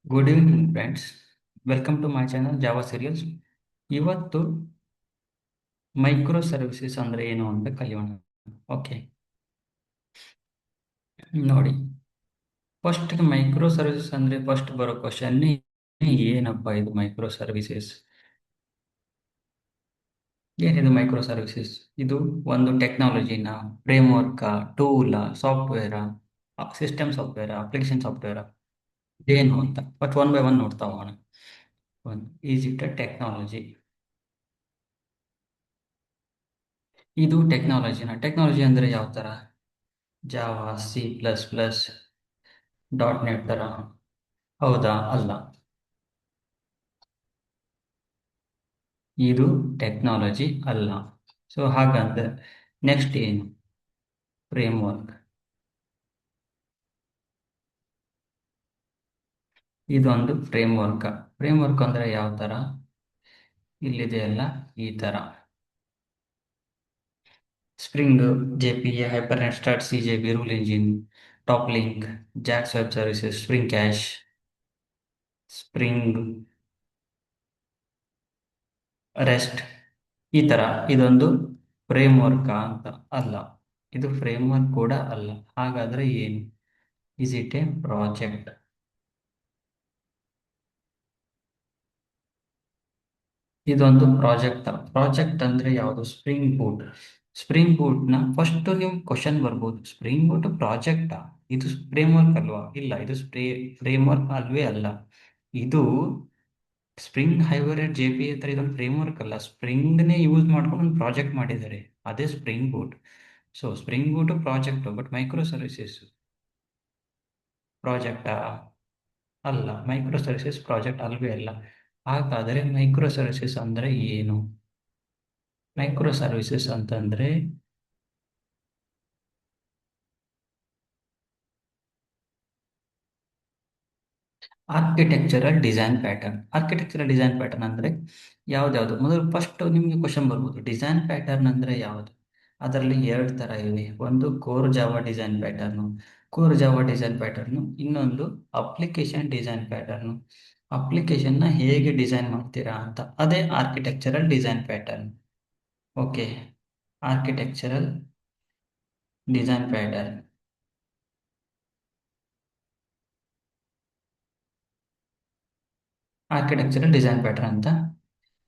Good evening friends. Welcome to my channel Java serials. ಇವತ್ತು micro services ಅಂದರೆ ಏನು ಅಂತ ಕಲಿಯೋಣ. ಓಕೆ, ನೋಡಿ, ಫಸ್ಟ್ ಮೈಕ್ರೋ ಸರ್ವಿಸಸ್ ಅಂದರೆ ಫಸ್ಟ್ ಬರೋ ಕ್ವಶನ್ ಏನಪ್ಪ ಇದು ಮೈಕ್ರೋ ಸರ್ವಿಸಸ್? ಏನಿದು ಮೈಕ್ರೋ ಸರ್ವಿಸಸ್? ಇದು ಒಂದು ಟೆಕ್ನಾಲಜಿನ, ಫ್ರೇಮ್ವರ್ಕ, ಟೂಲ, ಸಾಫ್ಟ್ವೇರ, ಸಿಸ್ಟಮ್ ಸಾಫ್ಟ್ವೇರ, ಅಪ್ಲಿಕೇಶನ್ ಸಾಫ್ಟ್ವೇರ, ಏನು ಅಂತ ಬಟ್ ಒನ್ ಬೈ ಒನ್ ನೋಡ್ತಾ ಹೋಗೋಣ. ಒಂದು ಈಸ್ ಇಟ್ ಅ ಟೆಕ್ನಾಲಜಿ? ಇದು ಟೆಕ್ನಾಲಜಿ ಅಂದರೆ ಯಾವ ಥರ? ಜಾವಾ, C++, .NET ಥರ? ಹೌದಾ? ಅಲ್ಲ, ಇದು ಟೆಕ್ನಾಲಜಿ ಅಲ್ಲ. ಸೊ ಹಾಗಂದ್ರೆ ನೆಕ್ಸ್ಟ್ ಏನು? ಫ್ರೇಮ್ವರ್ಕ್. ಇದೊಂದು ಫ್ರೇಮ್ವರ್ಕ್ ಅಂದರೆ ಯಾವ ಥರ? ಇಲ್ಲಿದೆಯಲ್ಲ, ಈ ಥರ. Spring, JPA, Hibernate, Struts, CJB, rule engine, TopLink, JAX web services, Spring cache, Spring REST, ಈ ಥರ. ಇದೊಂದು ಫ್ರೇಮ್ವರ್ಕ್ ಅಂತ? ಅಲ್ಲ, ಇದು ಫ್ರೇಮ್ವರ್ಕ್ ಕೂಡ ಅಲ್ಲ. ಹಾಗಾದರೆ ಏನು? Is it A project? ಇದೊಂದು ಪ್ರಾಜೆಕ್ಟ್ ಅಂದರೆ ಯಾವುದು? ಸ್ಪ್ರಿಂಗ್ ಬೂಟ್ನ ಫಸ್ಟ್ ನೀವು ಕ್ವಶನ್ ಬರ್ಬೋದು, ಸ್ಪ್ರಿಂಗ್ ಬೂಟ್ ಪ್ರಾಜೆಕ್ಟಾ? ಇದು ಫ್ರೇಮ್ವರ್ಕ್ ಅಲ್ವಾ? ಇಲ್ಲ, ಇದು ಫ್ರೇಮ್ವರ್ಕ್ ಅಲ್ವೇ ಅಲ್ಲ. ಇದು ಸ್ಪ್ರಿಂಗ್ ಹೈಬರ್ನೇಟ್, JPA ಥರ ಇದೊಂದು ಫ್ರೇಮ್ವರ್ಕ್ ಅಲ್ಲ. ಸ್ಪ್ರಿಂಗ್ನೇ ಯೂಸ್ ಮಾಡ್ಕೊಂಡು ಒಂದು ಪ್ರಾಜೆಕ್ಟ್ ಮಾಡಿದ್ದಾರೆ, ಅದೇ Spring Boot. So Spring Boot project, but microservices ಪ್ರಾಜೆಕ್ಟಾ? ಅಲ್ಲ, ಮೈಕ್ರೋ ಸರ್ವಿಸಸ್ ಪ್ರಾಜೆಕ್ಟ್ ಅಲ್ವೇ ಅಲ್ಲ. ಹಾಗಾದರೆ ಮೈಕ್ರೋ ಸರ್ವಿಸಸ್ ಅಂದರೆ ಏನು? ಮೈಕ್ರೋ ಸರ್ವಿಸಸ್ ಅಂತಂದರೆ ಆರ್ಕಿಟೆಕ್ಚರಲ್ ಡಿಸೈನ್ ಪ್ಯಾಟರ್ನ್ ಅಂದರೆ ಯಾವ್ದ್ಯಾವುದು? ಮೊದಲು ಫಸ್ಟ್ ನಿಮಗೆ ಕ್ವಶನ್ ಬರ್ಬೋದು, ಡಿಸೈನ್ ಪ್ಯಾಟರ್ನ್ ಅಂದರೆ ಯಾವುದು? ಅದರಲ್ಲಿ ಎರಡು ಥರ ಇವೆ. ಒಂದು ಕೋರ್ ಜಾವಾ ಡಿಸೈನ್ ಪ್ಯಾಟರ್ನು, ಇನ್ನೊಂದು ಅಪ್ಲಿಕೇಶನ್ ಡಿಸೈನ್ ಪ್ಯಾಟರ್ನು. ಅಪ್ಲಿಕೇಶನ್ನ ಹೇಗೆ ಡಿಸೈನ್ ಮಾಡ್ತೀರಾ ಅಂತ, ಅದೇ architectural design pattern. Okay, architectural design pattern. ಅಂತ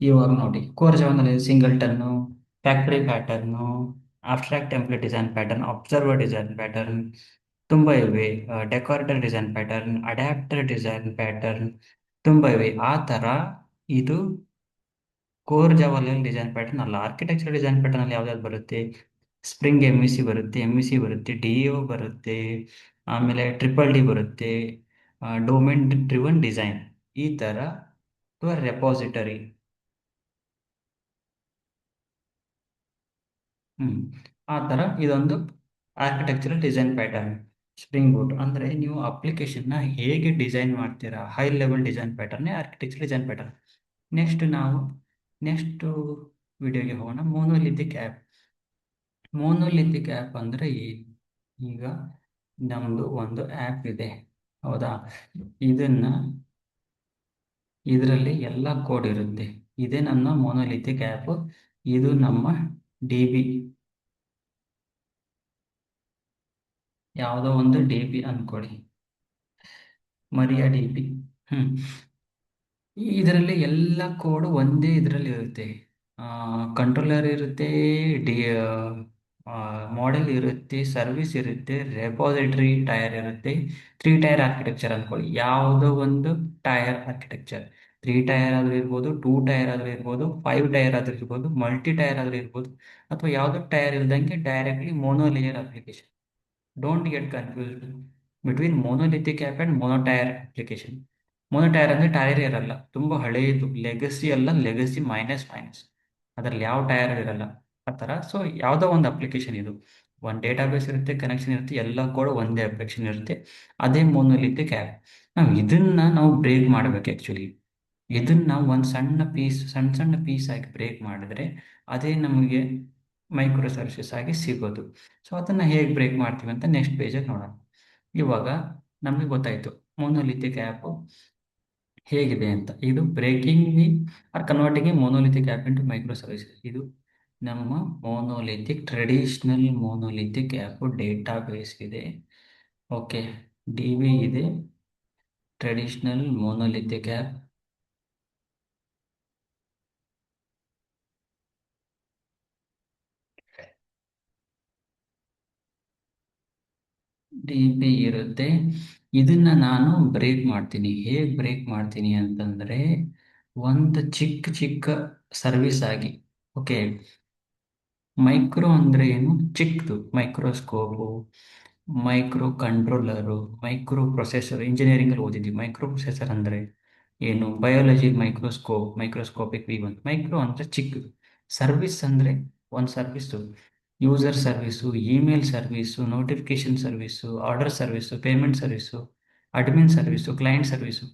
ಇವಾಗ ನೋಡಿ, ಕೋರ್ ಜಾವಾದಲ್ಲಿ single ton, factory pattern, abstract template design pattern, observer design pattern, ತುಂಬ ಇವೆ. Decorator design pattern, adapter design pattern, ತುಂಬ ಇವೆ. ಆ ಥರ ಇದು ಕೋರ್ ಜಾವಾದಲ್ಲಿ ಡಿಸೈನ್ ಪ್ಯಾಟರ್ನ್ ಅಲ್ಲ. ಆರ್ಕಿಟೆಕ್ಚರ್ ಡಿಸೈನ್ ಪ್ಯಾಟರ್ನ್ ಅಲ್ಲಿ ಯಾವ್ದಾದ್ರು ಬರುತ್ತೆ? ಸ್ಪ್ರಿಂಗ್ MEC ಬರುತ್ತೆ, DO ಬರುತ್ತೆ, ಆಮೇಲೆ ಟ್ರಿಪಲ್ D ಬರುತ್ತೆ, ಡೊಮೇನ್ ಡ್ರಿವನ್ ಡಿಸೈನ್, ಈ ಥರ, ಅಥವಾ ರೆಪಾಸಿಟರಿ. ಆ ಥರ ಇದೊಂದು architectural design pattern. Spring Boot ಅಂದರೆ ನೀವು ಅಪ್ಲಿಕೇಶನ್ನ ಹೇಗೆ ಡಿಸೈನ್ ಮಾಡ್ತೀರಾ, ಹೈ ಲೆವೆಲ್ ಡಿಸೈನ್ ಪ್ಯಾಟರ್ನೇ ಆರ್ಕಿಟೆಕ್ಚರ್ ಡಿಸೈನ್ ಪ್ಯಾಟರ್ನ್. ನೆಕ್ಸ್ಟ್ ವಿಡಿಯೋಗೆ ಹೋಗೋಣ. ಮೋನೋಲಿಥಿಕ್ ಆ್ಯಪ್ ಅಂದರೆ ಏನು? ಈಗ ನಮ್ಮದು ಒಂದು ಆ್ಯಪ್ ಇದೆ, ಹೌದಾ? ಇದರಲ್ಲಿ ಎಲ್ಲ ಕೋಡ್ ಇರುತ್ತೆ. ಇದೇ ನನ್ನ ಮೋನೋಲಿಥಿಕ್ ಆ್ಯಪ್. ಇದು ನಮ್ಮ DB, ಯಾವುದೋ ಒಂದು DB ಅಂದ್ಕೊಳ್ಳಿ, ಮರಿಯಾ DB. ಇದರಲ್ಲಿ ಎಲ್ಲ ಕೋಡ್ ಒಂದೇ ಇದರಲ್ಲಿ ಇರುತ್ತೆ. ಕಂಟ್ರೋಲರ್ ಇರುತ್ತೆ, ಡಿ ಮಾಡೆಲ್ ಇರುತ್ತೆ, ಸರ್ವಿಸ್ ಇರುತ್ತೆ, ರೆಪಾಸಿಟರಿ ಟೈರ್ ಇರುತ್ತೆ. 3 ಟೈರ್ ಆರ್ಕಿಟೆಕ್ಚರ್ ಅಂದ್ಕೊಳ್ಳಿ, ಯಾವುದೋ ಒಂದು ಟೈರ್ ಆರ್ಕಿಟೆಕ್ಚರ್. 3 ಟೈರ್ ಆದರೂ ಇರ್ಬೋದು, 2 ಟೈರ್ ಆದರೂ ಇರ್ಬೋದು, 5 ಟೈರ್ ಆದರೂ ಇರ್ಬೋದು, ಮಲ್ಟಿ ಟೈರ್ ಆದರೂ ಇರ್ಬೋದು, ಅಥವಾ ಯಾವುದೋ ಟೈರ್ ಇಲ್ದಂಗೆ directly monolayer application. Don't get confused between monolithic app and monotier application. Monotier ಅಂದರೆ ಟೈರ್ ಇರಲ್ಲ, ತುಂಬ ಹಳೆಯದು, ಲೆಗಸಿ ಅಲ್ಲ, ಲೆಗಸಿ ಮೈನಸ್ ಮೈನಸ್, ಅದರಲ್ಲಿ ಯಾವ ಟೈರ್ ಇರಲ್ಲ ಆ ಥರ. ಸೊ ಯಾವುದೋ ಒಂದು ಅಪ್ಲಿಕೇಶನ್ ಇದು, ಒಂದು ಡೇಟಾಬೇಸ್ ಇರುತ್ತೆ, ಕನೆಕ್ಷನ್ ಇರುತ್ತೆ, ಎಲ್ಲ ಕೂಡ ಒಂದೇ ಅಪ್ಲಿಕೇಶನ್ ಇರುತ್ತೆ, ಅದೇ ಮೋನೋಲಿಥಿಕ್ ಆ್ಯಪ್. ನಾವು ಬ್ರೇಕ್ ಮಾಡಬೇಕು ಆ್ಯಕ್ಚುಲಿ. ಇದನ್ನು ಒಂದು ಸಣ್ಣ ಸಣ್ಣ ಪೀಸ್ ಆಗಿ ಬ್ರೇಕ್ ಮಾಡಿದ್ರೆ ಅದೇ ನಮಗೆ ಮೈಕ್ರೋ ಸರ್ವಿಸಸ್ ಆಗಿ ಸಿಗೋದು. ಸೊ ಅದನ್ನು ಹೇಗೆ ಬ್ರೇಕ್ ಮಾಡ್ತೀವಿ ಅಂತ ನೆಕ್ಸ್ಟ್ ಪೇಜಲ್ಲಿ ನೋಡೋಣ. ಇವಾಗ ನಮಗೆ ಗೊತ್ತಾಯಿತು, ಮೋನೋಲಿಥಿಕ್ ಆ್ಯಪು ಹೇಗಿದೆ ಅಂತ. ಇದು breaking the or converting a monolithic app into micro services. ಇದು ನಮ್ಮ monolithic traditional monolithic app database ಇದೆ. ಓಕೆ, ಡಿ ಬಿ ಇದೆ, traditional monolithic app. D B ಇರುತ್ತೆ. ಇದನ್ನ ನಾನು ಬ್ರೇಕ್ ಮಾಡ್ತೀನಿ. ಹೇಗೆ ಬ್ರೇಕ್ ಮಾಡ್ತೀನಿ ಅಂತಂದರೆ, ಒಂದು ಚಿಕ್ಕ ಚಿಕ್ಕ ಸರ್ವಿಸ್ ಆಗಿ. ಓಕೆ, ಮೈಕ್ರೋ ಅಂದರೆ ಏನು? ಚಿಕ್ಕದು. Microscope, micro controller, micro processor. ಇಂಜಿನಿಯರಿಂಗಲ್ಲಿ ಓದಿದ್ದೀವಿ. ಮೈಕ್ರೋ ಪ್ರೊಸೆಸರ್ ಅಂದರೆ ಏನು? Biology microscope, microscopic V one. Micro ಅಂದರೆ ಚಿಕ್ಕದು. ಸರ್ವಿಸ್ ಅಂದರೆ ಒಂದು service, user service, email service, notification service, order service, payment service, admin service, client service.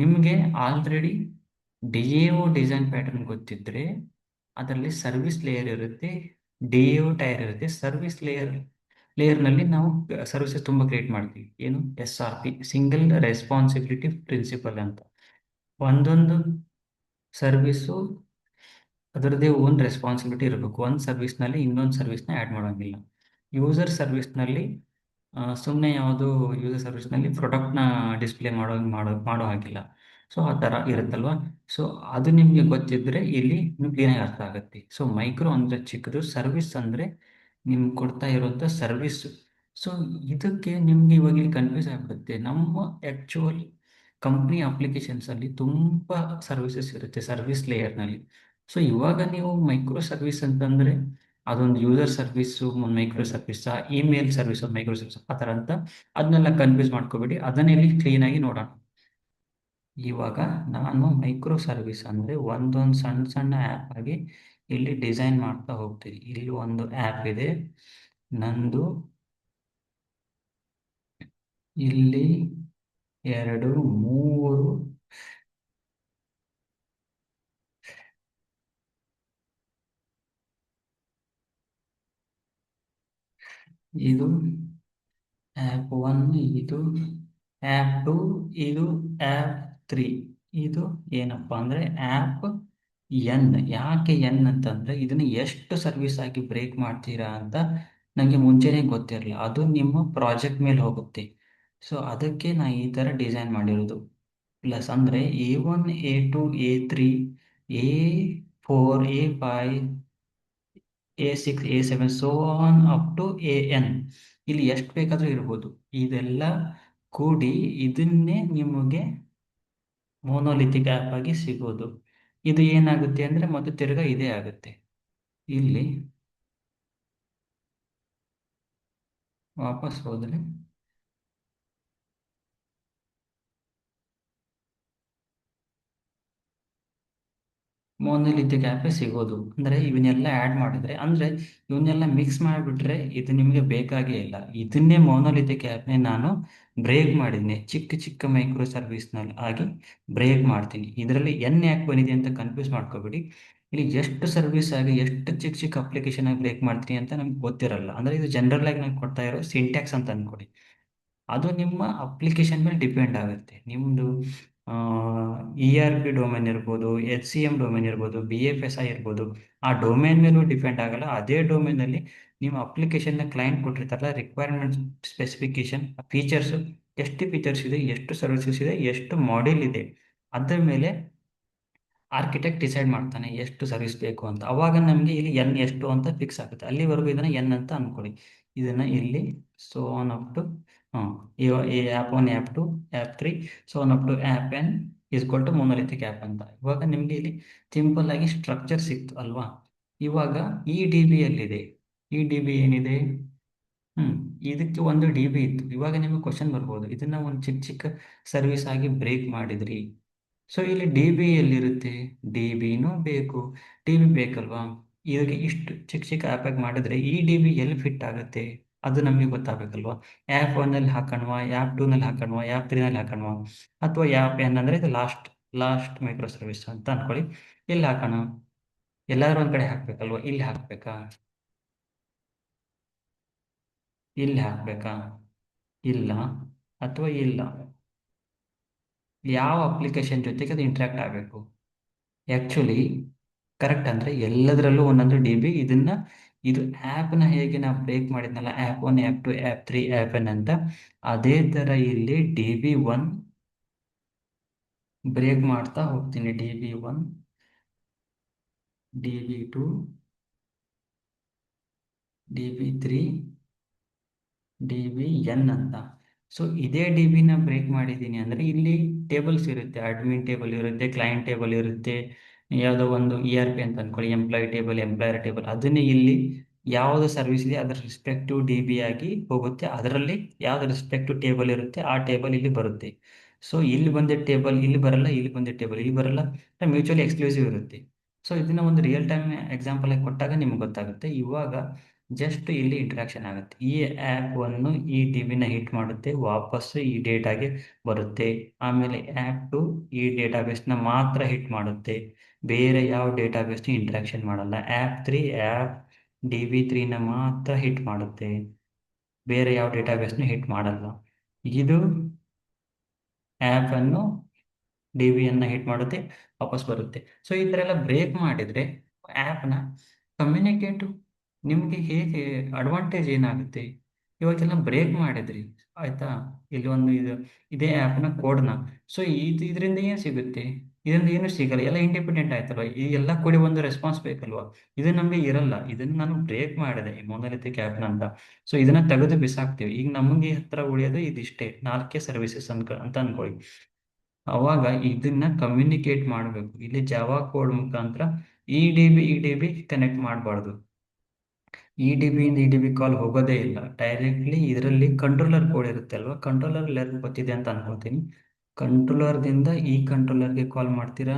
ನಿಮಗೆ already D A O design pattern ಗೊತ್ತಿದ್ದರೆ ಅದರಲ್ಲಿ ಸರ್ವಿಸ್ ಲೇಯರ್ ಇರುತ್ತೆ, ಡಿ ಎ ಒ ಟೈರ್ ಇರುತ್ತೆ. Service ಲೇಯರ್ನಲ್ಲಿ ನಾವು ಸರ್ವಿಸಸ್ ತುಂಬ ಕ್ರಿಯೇಟ್ ಮಾಡ್ತೀವಿ. ಏನು? SRP, ಸಿಂಗಲ್ ರೆಸ್ಪಾನ್ಸಿಬಿಲಿಟಿ ಪ್ರಿನ್ಸಿಪಲ್ ಅಂತ. ಒಂದೊಂದು ಸರ್ವಿಸು ಅದರದ್ದೇ ಓನ್ ರೆಸ್ಪಾನ್ಸಿಬಿಲಿಟಿ ಇರಬೇಕು. ಒಂದು ಸರ್ವಿಸ್ನಲ್ಲಿ ಇನ್ನೊಂದು ಸರ್ವಿಸ್ನ ಆ್ಯಡ್ ಮಾಡೋಂಗಿಲ್ಲ. ಯೂಸರ್ ಸರ್ವಿಸ್ನಲ್ಲಿ ಸುಮ್ಮನೆ ಯಾವುದು ಯೂಸರ್ ಸರ್ವಿಸ್ನಲ್ಲಿ ಪ್ರಾಡಕ್ಟ್ನ ಡಿಸ್ಪ್ಲೇ ಮಾಡೋ ಹಾಗಿಲ್ಲ. ಸೊ ಆ ಥರ ಇರುತ್ತಲ್ವ. ಸೊ ಅದು ನಿಮಗೆ ಗೊತ್ತಿದ್ದರೆ ಇಲ್ಲಿ ನಿಮ್ಗೆ ಕ್ಲೀನಾಗಿ ಅರ್ಥ ಆಗುತ್ತೆ. ಸೊ ಮೈಕ್ರೋ ಅಂದರೆ ಚಿಕ್ಕದು, ಸರ್ವಿಸ್ ಅಂದರೆ ನಿಮ್ಗೆ ಕೊಡ್ತಾ ಇರೋಂಥ ಸರ್ವಿಸ್ಸು. ಸೊ ಇದಕ್ಕೆ ನಿಮಗೆ ಇವಾಗ ಇಲ್ಲಿ ಕನ್ಫ್ಯೂಸ್ ಆಗಿಬಿಡುತ್ತೆ. ನಮ್ಮ ಆ್ಯಕ್ಚುಯಲ್ ಕಂಪ್ನಿ ಅಪ್ಲಿಕೇಶನ್ಸಲ್ಲಿ ತುಂಬ ಸರ್ವಿಸಸ್ ಇರುತ್ತೆ ಸರ್ವಿಸ್ ಲೇಯರ್ನಲ್ಲಿ. ಸೊ ಇವಾಗ ನೀವು ಮೈಕ್ರೋ ಸರ್ವಿಸ್ ಅಂತಂದರೆ ಅದೊಂದು ಯೂಸರ್ ಸರ್ವಿಸ್ಸು ಒಂದು ಮೈಕ್ರೋ ಸರ್ವಿಸ್ಸಾ, ಇಮೇಲ್ ಸರ್ವಿಸ್ ಒಂದು ಮೈಕ್ರೋ ಸರ್ವಿಸ್, ಆ ಥರ ಅಂತ ಅದನ್ನೆಲ್ಲ ಕನ್ಫ್ಯೂಸ್ ಮಾಡ್ಕೋಬೇಡಿ. ಅದನ್ನೇ ಇಲ್ಲಿ ಕ್ಲೀನಾಗಿ ನೋಡೋಣ. ಇವಾಗ ನಾನು ಮೈಕ್ರೋ ಸರ್ವಿಸ್ ಅಂದರೆ ಒಂದೊಂದು ಸಣ್ಣ ಸಣ್ಣ ಆ್ಯಪ್ ಆಗಿ ಇಲ್ಲಿ ಡಿಸೈನ್ ಮಾಡ್ತಾ ಹೋಗ್ತೀನಿ. ಇಲ್ಲಿ ಒಂದು ಆ್ಯಪ್ ಇದೆ ನಂದು, ಇಲ್ಲಿ 2 3 ಇದು ಆ್ಯಪ್ 1, ಇದು ಆ್ಯಪ್ 2, ಇದು ಆ್ಯಪ್ 3. ಇದು ಏನಪ್ಪ ಅಂದರೆ ಆ್ಯಪ್ ಎನ್. ಯಾಕೆ ಎನ್ ಅಂತಂದರೆ ಇದನ್ನು ಎಷ್ಟು ಸರ್ವಿಸ್ ಆಗಿ ಬ್ರೇಕ್ ಮಾಡ್ತೀರಾ ಅಂತ ನನಗೆ ಮುಂಚೆನೇ ಗೊತ್ತಿರಲಿಲ್ಲ. ಅದು ನಿಮ್ಮ ಪ್ರಾಜೆಕ್ಟ್ ಮೇಲೆ ಹೋಗುತ್ತೆ. ಸೊ ಅದಕ್ಕೆ ನಾನು ಈ ಥರ ಡಿಸೈನ್ ಮಾಡಿರೋದು. ಪ್ಲಸ್ ಅಂದರೆ A1, A2, A3, A4, A5, A6, A7, so on up to AN. ಇಲ್ಲಿ ಎಷ್ಟು ಬೇಕಾದರೂ ಇರ್ಬೋದು. ಇದೆಲ್ಲ ಕೂಡಿ ಇದನ್ನೇ ನಿಮಗೆ ಮೊನೋಲಿಥಿಕ್ ಆ್ಯಪ್ ಆಗಿ ಸಿಗೋದು. ಇದು ಏನಾಗುತ್ತೆ ಅಂದರೆ ಮತ್ತೆ ತಿರ್ಗಾ ಇದೇ ಆಗುತ್ತೆ. ಇಲ್ಲಿ ವಾಪಸ್ ಹೋದರೆ ಮೊನೋಲಿಥಿಕ್ ಆ್ಯಪೇ ಸಿಗೋದು. ಅಂದರೆ ಇವನ್ನೆಲ್ಲ ಆ್ಯಡ್ ಮಾಡಿದರೆ, ಅಂದರೆ ಇವನ್ನೆಲ್ಲ ಮಿಕ್ಸ್ ಮಾಡಿಬಿಟ್ರೆ ಇದು ನಿಮಗೆ ಬೇಕಾಗೇ ಇಲ್ಲ. ಇದನ್ನೇ ಮೊನೋಲಿಥಿಕ್ ಆ್ಯಪ್ನೇ ನಾನು ಬ್ರೇಕ್ ಮಾಡಿದ್ದೀನಿ. ಚಿಕ್ಕ ಚಿಕ್ಕ ಮೈಕ್ರೋ ಸರ್ವಿಸ್ನಲ್ಲಿ ಆಗಿ ಬ್ರೇಕ್ ಮಾಡ್ತೀನಿ. ಇದರಲ್ಲಿ ಎನ್ ಯಾಕೆ ಬಂದಿದೆ ಅಂತ ಕನ್ಫ್ಯೂಸ್ ಮಾಡ್ಕೋಬೇಡಿ. ಇಲ್ಲಿ ಎಷ್ಟು ಸರ್ವಿಸ್ ಆಗಿ ಎಷ್ಟು ಚಿಕ್ಕ ಚಿಕ್ಕ ಅಪ್ಲಿಕೇಶನ್ ಆಗಿ ಬ್ರೇಕ್ ಮಾಡ್ತೀನಿ ಅಂತ ನಮ್ಗೆ ಗೊತ್ತಿರಲ್ಲ. ಅಂದರೆ ಇದು ಜನರಲ್ ಆಗಿ ನಂಗೆ ಕೊಡ್ತಾ ಇರೋ ಸಿಂಟ್ಯಾಕ್ಸ್ ಅಂತ ಅಂದ್ಕೊಡಿ. ಅದು ನಿಮ್ಮ ಅಪ್ಲಿಕೇಶನ್ ಮೇಲೆ ಡಿಪೆಂಡ್ ಆಗುತ್ತೆ. ನಿಮ್ಮದು ERP ಡೊಮೇನ್ ಇರ್ಬೋದು, HCM ಡೊಮೇನ್ ಇರ್ಬೋದು, BFSI ಇರ್ಬೋದು. ಆ ಡೊಮೇನ್ ಮೇಲೂ ಡಿಪೆಂಡ್ ಆಗಲ್ಲ. ಅದೇ ಡೊಮೇನಲ್ಲಿ ನಿಮ್ಮ ಅಪ್ಲಿಕೇಶನ್ನ ಕ್ಲೈಂಟ್ ಕೊಟ್ಟಿರ್ತಾರಲ್ಲ, ರಿಕ್ವೈರ್ಮೆಂಟ್ ಸ್ಪೆಸಿಫಿಕೇಶನ್, ಫೀಚರ್ಸು, ಎಷ್ಟು ಫೀಚರ್ಸ್ ಇದೆ, ಎಷ್ಟು ಸರ್ವಿಸಸ್ ಇದೆ, ಎಷ್ಟು ಮಾಡೆಲ್ ಇದೆ, ಅದರ ಮೇಲೆ ಆರ್ಕಿಟೆಕ್ಟ್ ಡಿಸೈಡ್ ಮಾಡ್ತಾನೆ ಎಷ್ಟು ಸರ್ವಿಸ್ ಬೇಕು ಅಂತ. ಅವಾಗ ನಮಗೆ ಇಲ್ಲಿ ಎನ್ ಎಷ್ಟು ಅಂತ ಫಿಕ್ಸ್ ಆಗುತ್ತೆ. ಅಲ್ಲಿವರೆಗೂ ಇದನ್ನು ಎನ್ ಅಂತ ಅಂದ್ಕೊಳ್ಳಿ. ಇದನ್ನು ಇಲ್ಲಿ ಸೋ ಆನ್ ಅಪ್ ಟು ಈ app 1, app 2, app 3, so on up to app N is equal to monolithic app ಅಂತ. ಇವಾಗ ನಿಮಗೆ ಇಲ್ಲಿ ಸಿಂಪಲ್ ಆಗಿ ಸ್ಟ್ರಕ್ಚರ್ ಸಿಕ್ತು ಅಲ್ವಾ. ಇವಾಗ ಈ ಡಿ ಬಿಯಲ್ಲಿದೆ. ಈ ಡಿ ಬಿ ಏನಿದೆ? ಹ್ಮ್. ಇದಕ್ಕೆ ಒಂದು ಡಿ ಬಿ ಇತ್ತು. ಇವಾಗ ನಿಮಗೆ ಕ್ವಶನ್ ಬರ್ಬೋದು, ಇದನ್ನ ಒಂದು ಚಿಕ್ಕ ಚಿಕ್ಕ ಸರ್ವಿಸ್ ಆಗಿ ಬ್ರೇಕ್ ಮಾಡಿದ್ರಿ. ಸೊ ಇಲ್ಲಿ ಡಿ ಬಿ ಎಲ್ಲಿರುತ್ತೆ? ಡಿ ಬಿನೂ ಬೇಕು. ಡಿ ಬಿ ಬೇಕಲ್ವಾ? ಇದಕ್ಕೆ ಇಷ್ಟು ಚಿಕ್ಕ ಚಿಕ್ಕ ಆ್ಯಪಾಗಿ ಮಾಡಿದ್ರೆ ಈ ಡಿ ಬಿ ಎಲ್ಲಿ ಫಿಟ್ ಆಗುತ್ತೆ ಅದು ನಮಗೆ ಗೊತ್ತಾಗಬೇಕಲ್ವಾ. ಆ್ಯಪ್ ಒನ್ನಲ್ಲಿ ಹಾಕೋಣವಾ, ಆ್ಯಪ್ ಟೂನಲ್ಲಿ ಹಾಕೋಣವಾ, ಆ್ಯಪ್ ತ್ರೀನಲ್ಲಿ ಹಾಕೋಣವಾ, ಅಥವಾ ಆ್ಯಪ್ ಎನ್ ಅಂದರೆ ಇದು ಲಾಸ್ಟ್ ಮೈಕ್ರೋ ಸರ್ವಿಸ್ ಅಂತ ಅಂದ್ಕೊಳ್ಳಿ. ಎಲ್ಲಿ ಹಾಕೋಣ? ಎಲ್ಲಾದ್ರೂ ಒಂದು ಕಡೆ ಹಾಕಬೇಕಲ್ವಾ. ಇಲ್ಲಿ ಹಾಕಬೇಕಾ? ಇಲ್ಲಿ ಹಾಕಬೇಕಾ? ಇಲ್ಲ. ಅಥವಾ ಇಲ್ಲ. ಯಾವ ಅಪ್ಲಿಕೇಶನ್ ಜೊತೆಗೆ ಅದು ಇಂಟ್ರಾಕ್ಟ್ ಆಗಬೇಕು. ಆ್ಯಕ್ಚುಲಿ ಕರೆಕ್ಟ್ ಅಂದರೆ ಎಲ್ಲದರಲ್ಲೂ ಒಂದೊಂದು ಡಿ ಬಿ ಇದನ್ನು, ಇದು ಆ್ಯಪ್ನ ಹೇಗೆ ನಾವು ಬ್ರೇಕ್ ಮಾಡಿದ್ನಲ್ಲ, app 1, app 2, app 3, app N ಅಂತ, ಅದೇ ಥರ ಇಲ್ಲಿ ಡಿ ಬಿ 1 ಬ್ರೇಕ್ ಮಾಡ್ತಾ ಹೋಗ್ತೀನಿ. D B 1, D B 2, D B 3, D B N ಅಂತ. ಸೊ ಇದೇ ಡಿ ಬಿನ ಬ್ರೇಕ್ ಮಾಡಿದ್ದೀನಿ ಅಂದರೆ ಇಲ್ಲಿ ಟೇಬಲ್ಸ್ ಇರುತ್ತೆ, ಅಡ್ಮಿನ್ ಟೇಬಲ್ ಇರುತ್ತೆ, ಕ್ಲೈಂಟ್ ಟೇಬಲ್ ಇರುತ್ತೆ, ಯಾವುದೋ ಒಂದು ಇ ಆರ್ ಪಿ ಅಂತ ಅಂದ್ಕೊಳ್ಳಿ, ಎಂಪ್ಲಾಯ್ ಟೇಬಲ್, ಎಂಪ್ಲಾಯರ್ ಟೇಬಲ್, ಅದನ್ನೇ ಇಲ್ಲಿ ಯಾವುದು ಸರ್ವಿಸ್ ಇದೆ ಅದರ ರಿಸ್ಪೆಕ್ಟಿವ್ ಡಿ ಬಿ ಆಗಿ ಹೋಗುತ್ತೆ. ಅದರಲ್ಲಿ ಯಾವ್ದು ರಿಸ್ಪೆಕ್ಟಿವ್ ಟೇಬಲ್ ಇರುತ್ತೆ ಆ ಟೇಬಲ್ ಇಲ್ಲಿ ಬರುತ್ತೆ. ಸೊ ಇಲ್ಲಿ ಬಂದ ಟೇಬಲ್ ಇಲ್ಲಿ ಬರಲ್ಲ, ಇಲ್ಲಿ ಬಂದ ಟೇಬಲ್ ಇಲ್ಲಿ ಬರಲ್ಲ, ಮ್ಯೂಚುವಲಿ ಎಕ್ಸ್ಕ್ಲೂಸಿವ್ ಇರುತ್ತೆ. ಸೊ ಇದನ್ನ ಒಂದು ರಿಯಲ್ ಟೈಮ್ ಎಕ್ಸಾಂಪಲ್ ಆಗಿ ಕೊಟ್ಟಾಗ ನಿಮ್ಗೆ ಗೊತ್ತಾಗುತ್ತೆ. ಇವಾಗ ಜಸ್ಟ್ ಇಲ್ಲಿ ಇಂಟ್ರಾಕ್ಷನ್ ಆಗುತ್ತೆ. ಈ ಆ್ಯಪ್ ಅನ್ನು ಈ ಡಿ ಬಿನ ಹಿಟ್ ಮಾಡುತ್ತೆ, ವಾಪಸ್ಸು ಈ ಡೇಟಾಗೆ ಬರುತ್ತೆ. ಆಮೇಲೆ ಆ್ಯಪ್ 2 ಈ ಡೇಟಾಬೇಸ್ನ ಮಾತ್ರ ಹಿಟ್ ಮಾಡುತ್ತೆ, ಬೇರೆ ಯಾವ ಡೇಟಾಬೇಸ್ನ ಇಂಟ್ರಾಕ್ಷನ್ ಮಾಡಲ್ಲ. ಆ್ಯಪ್ 3 ಆ್ಯಪ್ ಡಿ ಬಿ 3ನ ಮಾತ್ರ ಹಿಟ್ ಮಾಡುತ್ತೆ, ಬೇರೆ ಯಾವ ಡೇಟಾಬೇಸ್ನ ಹಿಟ್ ಮಾಡಲ್ಲ. ಇದು ಆ್ಯಪನ್ನು ಡಿ ಬಿಯನ್ನು ಹಿಟ್ ಮಾಡುತ್ತೆ, ವಾಪಸ್ ಬರುತ್ತೆ. ಸೊ ಈ ಥರ ಎಲ್ಲ ಬ್ರೇಕ್ ಮಾಡಿದರೆ ಆ್ಯಪ್ನ ಕಮ್ಯುನಿಕೇಟು ನಿಮಗೆ ಹೇಗೆ ಅಡ್ವಾಂಟೇಜ್ ಏನಾಗುತ್ತೆ? ಇವಾಗೆಲ್ಲ ಬ್ರೇಕ್ ಮಾಡಿದ್ರಿ ಆಯಿತಾ, ಇಲ್ಲಿ ಒಂದು ಇದೇ ಆ್ಯಪ್ನ ಕೋಡ್ನ. ಸೊ ಇದರಿಂದ ಏನು ಸಿಗುತ್ತೆ? ಇದರಿಂದ ಏನು ಸಿಗಲ್ಲ, ಎಲ್ಲ ಇಂಡಿಪೆಂಡೆಂಟ್ ಆಯ್ತಲ್ವ, ಈ ಎಲ್ಲ ಕೂಡಿ ಒಂದು ರೆಸ್ಪಾನ್ಸ್ ಬೇಕಲ್ವ. ಇದು ನಮಗೆ ಇರಲ್ಲ, ಇದನ್ನು ನಾನು ಬ್ರೇಕ್ ಮಾಡಿದೆ ಈ ಮೊನೊಲಿಥಿಕ್ ಆ್ಯಪ್ನ ಅಂತ. ಸೊ ಇದನ್ನು ತೆಗೆದು ಬಿಸಾಕ್ತೀವಿ. ಈಗ ನಮಗೆ ಹತ್ರ ಉಳಿಯೋದು ಇದಿಷ್ಟೇ, 4 ಸರ್ವಿಸಸ್ ಅಂತ ಅಂದ್ಕೊಳ್ಳಿ. ಅವಾಗ ಇದನ್ನ ಕಮ್ಯುನಿಕೇಟ್ ಮಾಡಬೇಕು. ಇಲ್ಲಿ ಜಾವಾ ಕೋಡ್ ಮುಖಾಂತರ ಈ ಡಿ ಬಿ ಕನೆಕ್ಟ್ ಮಾಡಬಾರ್ದು. ಈ ಡಿ ಬಿಯಿಂದ ಈ ಡಿ ಬಿ ಕಾಲ್ ಹೋಗೋದೇ ಇಲ್ಲ, ಡೈರೆಕ್ಟ್ಲಿ ಇದರಲ್ಲಿ ಕಂಟ್ರೋಲರ್ ಕೋಡ್ ಇರುತ್ತೆ ಅಲ್ವಾ, ಕಂಟ್ರೋಲರ್ ಎಲ್ಲರಿಗೂ ಗೊತ್ತಿದೆ ಅಂತ ಅನ್ಕೊಳ್ತೀನಿ. ಕಂಟ್ರೋಲರ್ದಿಂದ ಈ ಕಂಟ್ರೋಲರ್ಗೆ ಕಾಲ್ ಮಾಡ್ತೀರಾ,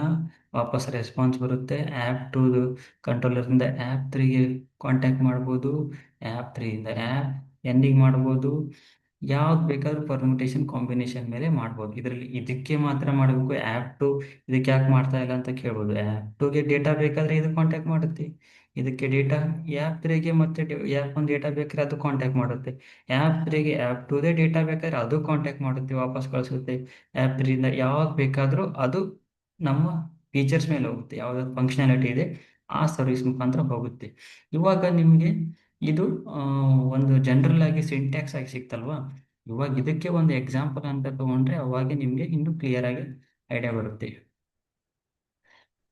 ವಾಪಸ್ ರೆಸ್ಪಾನ್ಸ್ ಬರುತ್ತೆ. ಆ್ಯಪ್ 2 ಕಂಟ್ರೋಲರ್ದಿಂದ ಆ್ಯಪ್ 3ಗೆ ಕಾಂಟ್ಯಾಕ್ಟ್ ಮಾಡ್ಬೋದು, ಆ್ಯಪ್ 3ಯಿಂದ ಆ್ಯಪ್ ಎನ್ನಿಗೆ ಮಾಡ್ಬೋದು, ಯಾವ್ದು ಬೇಕಾದ್ರೂ ಪರ್ಮುಟೇಷನ್ ಕಾಂಬಿನೇಷನ್ ಮೇಲೆ ಮಾಡ್ಬೋದು. ಇದರಲ್ಲಿ ಇದಕ್ಕೆ ಮಾತ್ರ ಮಾಡಬೇಕು, ಆ್ಯಪ್ 2 ಇದಕ್ಕೆ ಯಾಕೆ ಮಾಡ್ತಾ ಇಲ್ಲ ಅಂತ ಕೇಳ್ಬೋದು. ಆ್ಯಪ್ 2ಗೆ ಡೇಟಾ ಬೇಕಾದರೆ ಇದು ಕಾಂಟ್ಯಾಕ್ಟ್ ಮಾಡುತ್ತೆ, ಇದಕ್ಕೆ ಡೇಟಾ ಆ್ಯಪ್ 3ಗೆ ಮತ್ತೆ ಆ್ಯಪ್ 1 ಡೇಟಾ ಬೇಕಾದ್ರೆ ಅದು ಕಾಂಟ್ಯಾಕ್ಟ್ ಮಾಡುತ್ತೆ, ಆ್ಯಪ್ 3ಗೆ ಆ್ಯಪ್ 2ದೇ ಡೇಟಾ ಬೇಕಾದ್ರೆ ಅದು ಕಾಂಟ್ಯಾಕ್ಟ್ ಮಾಡುತ್ತೆ, ವಾಪಸ್ ಕಳಿಸುತ್ತೆ. ಆ್ಯಪ್ 3ಯಿಂದ ಯಾವ್ದು ಬೇಕಾದರೂ ಅದು ನಮ್ಮ ಫೀಚರ್ಸ್ ಮೇಲೆ ಹೋಗುತ್ತೆ, ಯಾವುದಾದ್ರು ಫಂಕ್ಷನಾಲಿಟಿ ಇದೆ ಆ ಸರ್ವಿಸ್ ಮುಖಾಂತರ ಹೋಗುತ್ತೆ. ಇವಾಗ ನಿಮಗೆ ಇದು ಒಂದು ಜನರಲ್ ಆಗಿ ಸಿಂಟ್ಯಾಕ್ಸ್ ಆಗಿ ಸಿಕ್ತಲ್ವಾ. ಇವಾಗ ಇದಕ್ಕೆ ಒಂದು ಎಕ್ಸಾಂಪಲ್ ಅಂತ ತಗೊಂಡ್ರೆ ಅವಾಗ ನಿಮಗೆ ಇನ್ನೂ ಕ್ಲಿಯರ್ ಆಗಿ ಐಡಿಯಾ ಬರುತ್ತೆ.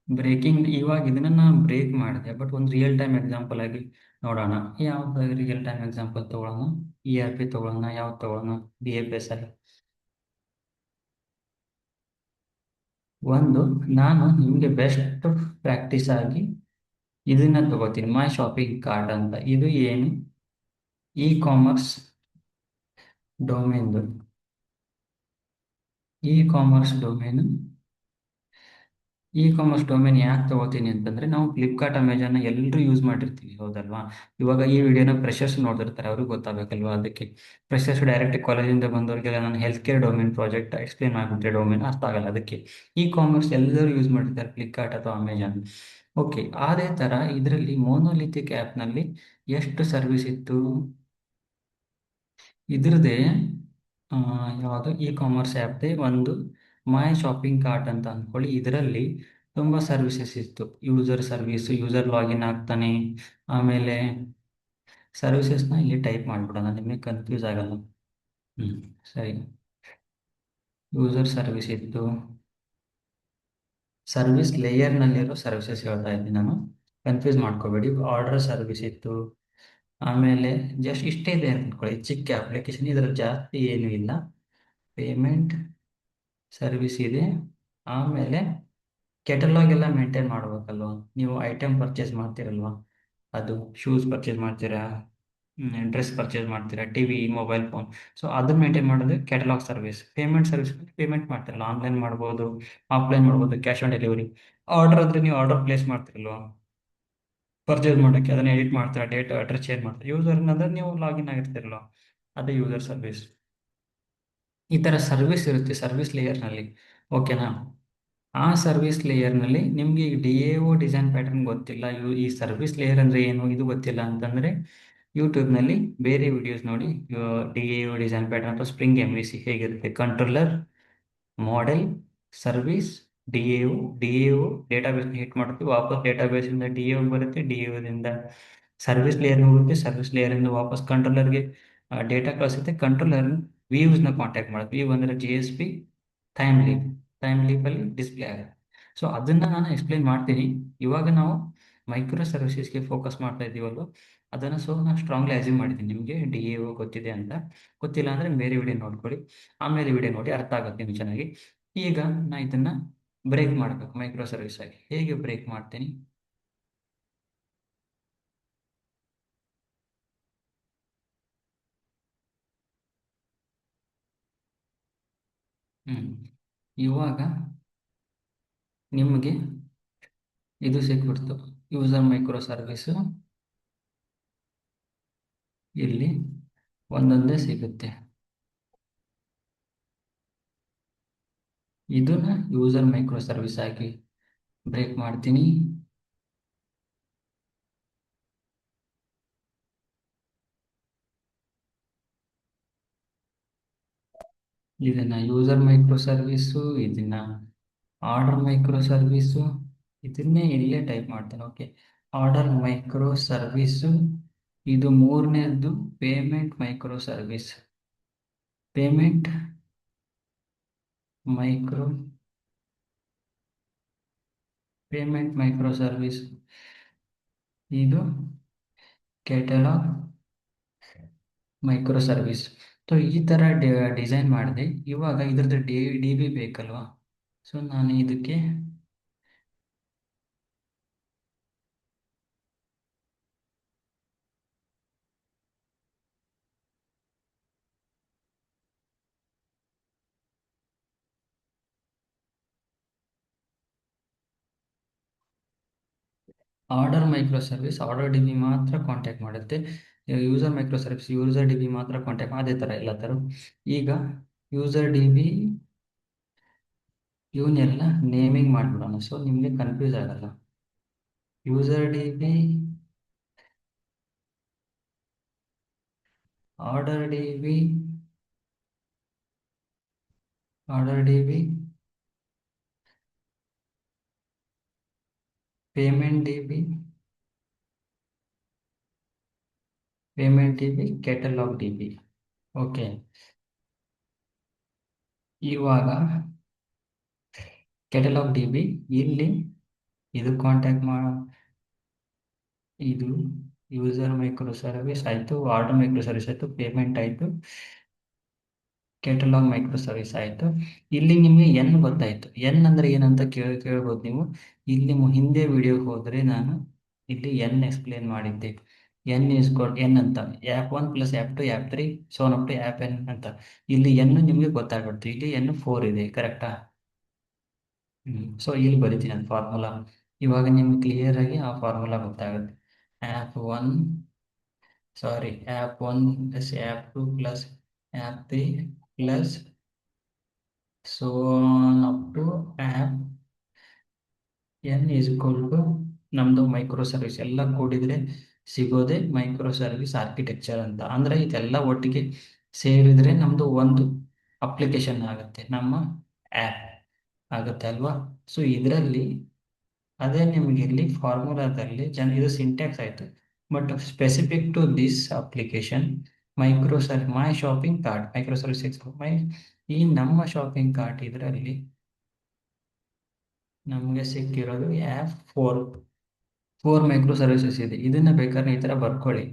ಬ್ರೇಕಿಂಗ್, ಇವಾಗ ಇದನ್ನ ನಾನು ಬ್ರೇಕ್ ಮಾಡಿದೆ, ಬಟ್ ಒಂದು ರಿಯಲ್ ಟೈಮ್ ಎಕ್ಸಾಂಪಲ್ ಆಗಿ ನೋಡೋಣ. ಯಾವ್ದು ರಿಯಲ್ ಟೈಮ್ ಎಕ್ಸಾಂಪಲ್ ತಗೊಳ್ಳೋಣ? ಇ ಆರ್ ಪಿ ತಗೊಳ್ಳೋಣ, ಯಾವ್ದು ತಗೊಳ್ಳೋಣ? ಬಿ ಎಫ್ ಎಸ್ ಅಲ್ಲಿ ಒಂದು, ನಾನು ನಿಮಗೆ ಬೆಸ್ಟ್ ಪ್ರಾಕ್ಟೀಸ್ ಆಗಿ ಇದನ್ನ ತಗೋತೀನಿ, ಮೈ ಶಾಪಿಂಗ್ ಕಾರ್ಡ್ ಅಂತ. ಇದು ಏನು? ಇ ಕಾಮರ್ಸ್ ಡೊಮೇನ್ದು, e commerce domain. E commerce domain ಯಾಕೆ ತಗೋತೀನಿ ಅಂತಂದರೆ, ನಾವು ಫ್ಲಿಪ್ಕಾರ್ಟ್ ಅಮೆಜಾನ್ನ ಎಲ್ಲರೂ ಯೂಸ್ ಮಾಡಿರ್ತೀವಿ, ಹೌದಲ್ವಾ? ಇವಾಗ ಈ ವಿಡಿಯೋನ ಫ್ರೆಷರ್ಸ್ ನೋಡ್ತಿರ್ತಾರೆ, ಅವ್ರಿಗೆ ಗೊತ್ತಾಗಬೇಕಲ್ವಾ. ಅದಕ್ಕೆ ಫ್ರೆಷರ್ಸ್ ಡೈರೆಕ್ಟ್ ಕಾಲೇಜಿಂದ ಬಂದವರಿಗೆಲ್ಲ ನಾನು health care domain project explain ಮಾಡಿಬಿಟ್ರೆ ಡೊಮೇನ್ ಅರ್ಥ ಆಗಲ್ಲ. ಅದಕ್ಕೆ ಇ ಕಾಮರ್ಸ್ ಎಲ್ಲರೂ ಯೂಸ್ ಮಾಡಿರ್ತಾರೆ, ಫ್ಲಿಪ್ಕಾರ್ಟ್ ಅಥವಾ ಅಮೆಜಾನ್. ಓಕೆ, ಅದೇ ಥರ ಇದರಲ್ಲಿ ಮೋನೋಲಿಥಿಕ್ ಆ್ಯಪ್ನಲ್ಲಿ ಎಷ್ಟು ಸರ್ವಿಸ್ ಇತ್ತು? ಇದ್ರದ್ದೇ ಯಾವುದು ಇ ಕಾಮರ್ಸ್ ಆ್ಯಪ್ದೇ ಒಂದು ಮೈ ಶಾಪಿಂಗ್ ಕಾರ್ಟ್ ಅಂತ ಅಂದ್ಕೊಳ್ಳಿ. ಇದರಲ್ಲಿ ತುಂಬ ಸರ್ವಿಸಸ್ ಇತ್ತು. ಯೂಸರ್ ಸರ್ವಿಸು, ಯೂಸರ್ ಲಾಗಿನ್ ಆಗ್ತಾನೆ. ಆಮೇಲೆ ಸರ್ವಿಸಸ್ನ ಇಲ್ಲಿ ಟೈಪ್ ಮಾಡಿಬಿಡೋಣ, ನಿಮಗೆ ಕನ್ಫ್ಯೂಸ್ ಆಗಲ್ಲ. ಸರಿ. ಯೂಸರ್ ಸರ್ವಿಸ್ ಇತ್ತು, ಸರ್ವಿಸ್ ಲೇಯರ್ನಲ್ಲಿರೋ ಸರ್ವಿಸಸ್ ಹೇಳ್ತಾ ಇದ್ದೀನಿ ನಾನು, ಕನ್ಫ್ಯೂಸ್ ಮಾಡ್ಕೋಬೇಡಿ. ಆರ್ಡರ್ ಸರ್ವಿಸ್ ಇತ್ತು, ಆಮೇಲೆ ಜಸ್ಟ್ ಇಷ್ಟೇ ಇದೆ ಅಂದ್ಕೊಳ್ಳಿ, ಚಿಕ್ಕ ಅಪ್ಲಿಕೇಶನ್, ಇದರಲ್ಲಿ ಜಾಸ್ತಿ ಏನೂ ಇಲ್ಲ. ಪೇಮೆಂಟ್ ಸರ್ವಿಸ್ ಇದೆ, ಆಮೇಲೆ ಕೆಟಲಾಗ್ ಎಲ್ಲ ಮೇಂಟೈನ್ ಮಾಡ್ಬೇಕಲ್ವ. ನೀವು ಐಟಮ್ ಪರ್ಚೇಸ್ ಮಾಡ್ತೀರಲ್ವ, ಅದು ಶೂಸ್ ಪರ್ಚೇಸ್ ಮಾಡ್ತೀರಾ, ಡ್ರೆಸ್ ಪರ್ಚೇಸ್ ಮಾಡ್ತೀರಾ, T V, mobile phone, so ಅದನ್ನ ಮೇಂಟೈನ್ ಮಾಡೋದು catalogue service. Payment service, payment ಮಾಡ್ತಿರಲ್ಲ, ಆನ್ಲೈನ್ ಮಾಡ್ಬೋದು, ಆಫ್ಲೈನ್ ಮಾಡ್ಬೋದು, ಕ್ಯಾಶ್ ಆನ್ ಡೆಲಿವರಿ. ಆರ್ಡರ್ ಅಂದರೆ ನೀವು ಆರ್ಡರ್ ಪ್ಲೇಸ್ ಮಾಡ್ತಿರಲ್ವ ಪರ್ಚೇಸ್ ಮಾಡೋಕ್ಕೆ, ಅದನ್ನು ಎಡಿಟ್ ಮಾಡ್ತೀರಾ, ಡೇಟ್ ಅಡ್ರೆಸ್ ಚೇಂಜ್ ಮಾಡ್ತೀರಾ. ಯೂಸರ್ ಅಂದರೆ ನೀವು ಲಾಗಿನ್ ಆಗಿರ್ತಿರಲ್ವ, ಅದೇ ಯೂಸರ್ ಸರ್ವಿಸ್. ಈ ಥರ ಸರ್ವಿಸ್ ಇರುತ್ತೆ ಸರ್ವಿಸ್ ಲೇಯರ್ನಲ್ಲಿ, ಓಕೆನಾ? ಆ ಸರ್ವಿಸ್ ಲೇಯರ್ನಲ್ಲಿ ನಿಮಗೆ ಈಗ D A O design pattern ಗೊತ್ತಿಲ್ಲ, ಈ ಸರ್ವಿಸ್ ಲೇಯರ್ ಅಂದರೆ ಏನು ಇದು ಗೊತ್ತಿಲ್ಲ ಅಂತಂದರೆ ಯೂಟ್ಯೂಬ್ನಲ್ಲಿ ಬೇರೆ ವಿಡಿಯೋಸ್ ನೋಡಿ. D A O design pattern ಅಥವಾ ಸ್ಪ್ರಿಂಗ್ ಎಮ್ ವಿ ಸಿ ಹೇಗಿರುತ್ತೆ, controller model, service, D A O, ಡೇಟಾಬೇಸ್ನ ಹಿಟ್ ಮಾಡ್ತೀವಿ, ವಾಪಸ್ ಡೇಟಾಬೇಸಿಂದ ಡಿ ಎ ಬರುತ್ತೆ, ಡಿ ಎದಿಂದ ಸರ್ವಿಸ್ ಲೇಯರ್ಗೆ ಹೋಗುತ್ತೆ, ಸರ್ವಿಸ್ ಲೇಯರಿಂದ ವಾಪಸ್ ಕಂಟ್ರೋಲರ್ಗೆ ಡೇಟಾ ಕಳಿಸುತ್ತೆ, ಕಂಟ್ರೋಲರ್ ವ್ಯೂಸ್ನ ಕಾಂಟ್ಯಾಕ್ಟ್ ಮಾಡುತ್ತೆ. ವ್ಯೂ ಅಂದರೆ G S P, Thymeleaf, ಟೈಮ್ ಲೀಪಲ್ಲಿ ಡಿಸ್ಪ್ಲೇ ಆಗುತ್ತೆ. ಸೊ ಅದನ್ನು ನಾನು ಎಕ್ಸ್ಪ್ಲೇನ್ ಮಾಡ್ತೀನಿ. ಇವಾಗ ನಾವು ಮೈಕ್ರೋ ಸರ್ವಿಸಸ್ಗೆ ಫೋಕಸ್ ಮಾಡ್ತಾ ಇದ್ದೀವಲ್ವ, ಅದನ್ನು ಸೊ ನಾನು ಸ್ಟ್ರಾಂಗ್ಲಿ ಅಸ್ಯೂಮ್ ಮಾಡಿದ್ದೀನಿ ನಿಮಗೆ ಡಿ ಎ ಒ ಗೊತ್ತಿದೆ ಅಂತ. ಗೊತ್ತಿಲ್ಲ ಅಂದರೆ ಬೇರೆ ವಿಡಿಯೋ ನೋಡ್ಕೊಳ್ಳಿ, ಆಮೇಲೆ ವಿಡಿಯೋ ನೋಡಿ ಅರ್ಥ ಆಗುತ್ತೆ ನಿಮ್ಗೆ ಚೆನ್ನಾಗಿ. ಈಗ ನಾನು ಇದನ್ನು ಬ್ರೇಕ್ ಮಾಡಬೇಕು ಮೈಕ್ರೋ ಸರ್ವಿಸ್ ಆಗಿ. ಹೇಗೆ ಬ್ರೇಕ್ ಮಾಡ್ತೀನಿ? ಹ್ಞೂ ಇವಾಗ ನಿಮಗೆ ಇದು ಸಿಕ್ಬಿಡ್ತು, ಯೂಸರ್ ಮೈಕ್ರೋ ಸರ್ವಿಸು ಇಲ್ಲಿ ಒಂದೊಂದೇ ಸಿಗುತ್ತೆ. ಇದನ್ನ ಯೂಸರ್ ಮೈಕ್ರೋ ಸರ್ವಿಸ್ ಆಗಿ ಬ್ರೇಕ್ ಮಾಡ್ತೀನಿ. ಇದನ್ನ ಯೂಸರ್ ಮೈಕ್ರೋ ಸರ್ವಿಸು, ಇದನ್ನ ಆರ್ಡರ್ ಮೈಕ್ರೋ ಸರ್ವಿಸು, ಇದನ್ನೇ ಇಲ್ಲೇ ಟೈಪ್ ಮಾಡ್ತೇನೆ. Okay, order micro service. ಇದು ಮೂರನೇದು payment micro service. Payment micro payment micro service. ಇದು ಕೆಟಲಾಗ್ ಮೈಕ್ರೋ ಸರ್ವಿಸ್. ಸೊ ಈ ಥರ ಡಿಸೈನ್ ಮಾಡಿದೆ. ಇವಾಗ ಇದ್ರದ್ದು ಡಿ ಬಿ ಬೇಕಲ್ವಾ? ಸೊ ನಾನು ಇದಕ್ಕೆ order micro service order D B ಮಾತ್ರ ಕಾಂಟ್ಯಾಕ್ಟ್ ಮಾಡುತ್ತೆ. User micro service user D B ಮಾತ್ರ ಕಾಂಟ್ಯಾಕ್ಟ್, ಅದೇ ಥರ ಎಲ್ಲ ಥರ. ಈಗ ಯೂಸರ್ ಡಿ ಬಿ ಇವನ್ನೆಲ್ಲ ನೇಮಿಂಗ್ ಮಾಡಿಬಿಡೋಣ, ಸೊ ನಿಮಗೆ ಕನ್ಫ್ಯೂಸ್ ಆಗಲ್ಲ. User D B, order D B, order D B, payment D B, payment D B, catalogue D B. Okay, ಇವಾಗ ಕೆಟಲಾಗ್ ಡಿ ಬಿ ಇಲ್ಲಿ ಇದು ಕಾಂಟ್ಯಾಕ್ಟ್ ಇದು ಯೂಸರ್ ಮೈಕ್ರೋ ಸರ್ವಿಸ್ ಆಯಿತು, order micro service ಆಯಿತು, payment ಆಯಿತು, catalogue micro service ಆಯಿತು. ಇಲ್ಲಿ ನಿಮಗೆ ಎನ್ ಗೊತ್ತಾಯಿತು. ಎನ್ ಅಂದರೆ ಏನಂತ ಕೇಳ್ಬೋದು ನೀವು. ಇಲ್ಲಿ ಹಿಂದೆ ವಿಡಿಯೋಗೆ ಹೋದರೆ ನಾನು ಇಲ್ಲಿ ಎನ್ ಎಕ್ಸ್ಪ್ಲೇನ್ ಮಾಡಿದ್ದೆ. ಎನ್ ಎನ್ ಅಂತ app 1 plus app 2 app 3 so on up to app N ಅಂತ. ಇಲ್ಲಿ ಎನ್ ನಿಮಗೆ ಗೊತ್ತಾಗ್ಬಿಡ್ತು. ಇಲ್ಲಿ ಎನ್ 4 ಇದೆ, ಕರೆಕ್ಟಾ? ಸೊ ಇಲ್ಲಿ ಬರಿತೀನಿ ಅದು ಫಾರ್ಮುಲಾ. ಇವಾಗ ನಿಮ್ಗೆ ಕ್ಲಿಯರ್ ಆಗಿ ಆ ಫಾರ್ಮುಲಾ ಗೊತ್ತಾಗುತ್ತೆ. App 1 app 1 plus app 2 plus app 3 plus so on up to app N is equal to ನಮ್ಮದು ಮೈಕ್ರೋ ಸರ್ವಿಸ್ ಎಲ್ಲ ಕೂಡಿದರೆ ಸಿಗೋದೆ ಮೈಕ್ರೋ ಸರ್ವಿಸ್ ಆರ್ಕಿಟೆಕ್ಚರ್ ಅಂತ. ಅಂದರೆ ಇದೆಲ್ಲ ಒಟ್ಟಿಗೆ ಸೇರಿದರೆ ನಮ್ಮದು ಒಂದು ಅಪ್ಲಿಕೇಶನ್ ಆಗುತ್ತೆ, ನಮ್ಮ ಆ್ಯಪ್ ಆಗುತ್ತೆ ಅಲ್ವಾ? ಸೊ ಇದರಲ್ಲಿ ಅದೇ ನಿಮಗೆ ಇಲ್ಲಿ ಫಾರ್ಮುಲಾದಲ್ಲಿ ಇದು ಸಿಂಟ್ಯಾಕ್ಸ್ ಆಯಿತು. But specific to this application my shopping cart micro service ಈ ನಮ್ಮ ಶಾಪಿಂಗ್ ಕಾರ್ಟ್ ಇದರಲ್ಲಿ ನಮಗೆ ಸಿಕ್ಕಿರೋದು ಆ್ಯಪ್ 4 ಮೈಕ್ರೋ ಸರ್ವಿಸಸ್ ಇದೆ. ಇದನ್ನು ಬೇಕಾದ್ರೆ ಈ ಥರ ಬರ್ಕೊಳ್ಳಿ.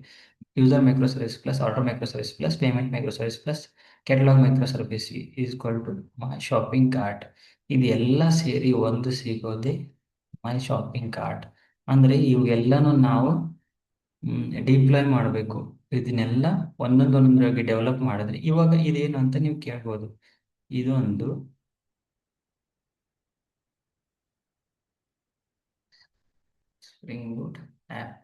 User micro service plus order micro service plus payment micro service plus catalogue micro service is equal to my shopping cart. ಇದೆಲ್ಲ ಸೇರಿ ಒಂದು ಸಿಗೋದೆ ಮೈ ಶಾಪಿಂಗ್ ಕಾರ್ಟ್. ಅಂದರೆ ಇವೆಲ್ಲನೂ ನಾವು ಡಿಪ್ಲಾಯ್ ಮಾಡಬೇಕು. ಇದನ್ನೆಲ್ಲ ಒಂದೊಂದೊಂದರಾಗಿ ಡೆವಲಪ್ ಮಾಡಿದ್ರೆ ಇವಾಗ ಇದೇನು ಅಂತ ನೀವು ಕೇಳ್ಬೋದು. ಇದೊಂದು ಸ್ಪ್ರಿಂಗ್ ಬೂಟ್ ಆ್ಯಪ್.